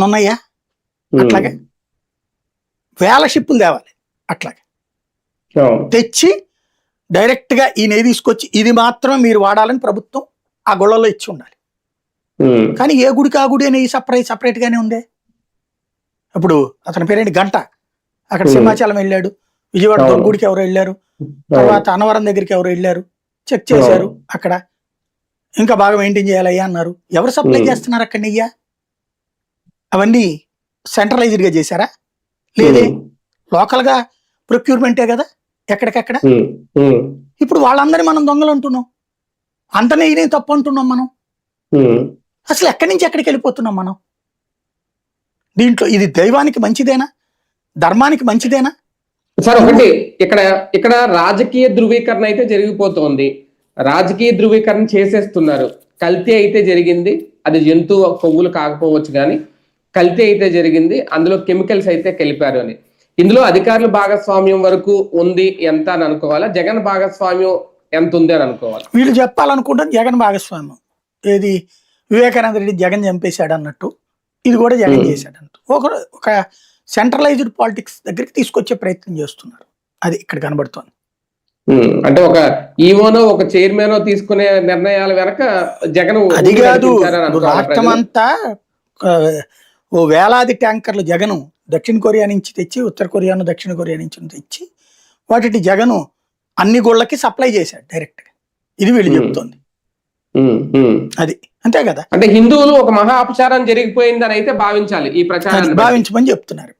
ఉన్నాయా అట్లాగే వేల షిప్పులు తేవాలి అట్లాగే తెచ్చి డైరెక్ట్ గా ఈ నెయ్యి తీసుకొచ్చి ఇది మాత్రం మీరు వాడాలని ప్రభుత్వం ఆ గొళ్ళలో ఇచ్చి ఉండాలి. కానీ ఏ గుడికి ఆ గుడి నెయ్యి సపరేట్ గానే ఉందే. ఇప్పుడు అతని పేరేంటి గంట, అక్కడ సింహాచలం వెళ్ళాడు, విజయవాడ దొంగుడికి ఎవరు వెళ్ళారు, తర్వాత అన్నవరం దగ్గరికి ఎవరు వెళ్ళారు, చెక్ చేశారు, అక్కడ ఇంకా బాగా మెయింటైన్ చేయాలయ్యా అన్నారు. ఎవరు సప్లై చేస్తున్నారు అక్కడ నెయ్య? అవన్నీ సెంట్రలైజ్డ్ గా చేశారా? లేదే, లోకల్ గా ప్రొక్యూర్మెంటే కదా ఎక్కడికక్కడ. ఇప్పుడు వాళ్ళందరి మనం దొంగలు అంటున్నాం, అంత నెయ్యినే తప్పు అంటున్నాం మనం. అసలు ఎక్కడి నుంచి ఎక్కడికి వెళ్ళిపోతున్నాం మనం దీంట్లో? ఇది దైవానికి మంచిదేనా, ధర్మానికి మంచిదేనా? సార్ ఒకటి ఇక్కడ రాజకీయ ధృవీకరణ అయితే జరిగిపోతుంది. రాజకీయ ధృవీకరణ చేసేస్తున్నారు. కల్తీ అయితే జరిగింది, అది జంతువు కొవ్వులు కాకపోవచ్చు కానీ కల్తీ అయితే జరిగింది, అందులో కెమికల్స్ అయితే కలిపారు అని. ఇందులో అధికారుల భాగస్వామ్యం వరకు ఉంది ఎంత అని అనుకోవాలా, జగన్ భాగస్వామ్యం ఎంత ఉంది అని అనుకోవాలి? వీళ్ళు చెప్పాలనుకుంటారు జగన్ భాగస్వామ్యం. ఏది వివేకానంద రెడ్డి జగన్ చంపేశాడు అన్నట్టు ఇది కూడా జగన్ చేశాడంటూ ఒక సెంట్రలైజ్డ్ పాలిటిక్స్ దగ్గరికి తీసుకొచ్చే ప్రయత్నం చేస్తున్నారు. అది ఇక్కడ కనబడుతోంది. అంటే ఒక ఈవోనో ఒక చైర్మన్ తీసుకునే నిర్ణయాల వెనక జగన్ అది కాదు, రాష్ట్రం అంతా ఓ వేలాది ట్యాంకర్లు జగను దక్షిణ కొరియా నుంచి తెచ్చి, ఉత్తర కొరియాను దక్షిణ కొరియా నుంచి తెచ్చి వాటిని జగను అన్ని గుళ్ళకి సప్లై చేశాడు డైరెక్ట్ గా. ఇది వీళ్ళు చెబుతోంది. అది అంతే కదా. అంటే హిందువులు ఒక మహా అపచారం జరిగిపోయిందని అయితే భావించాలి, ఈ ప్రచారం భావించమని చెప్తున్నారు.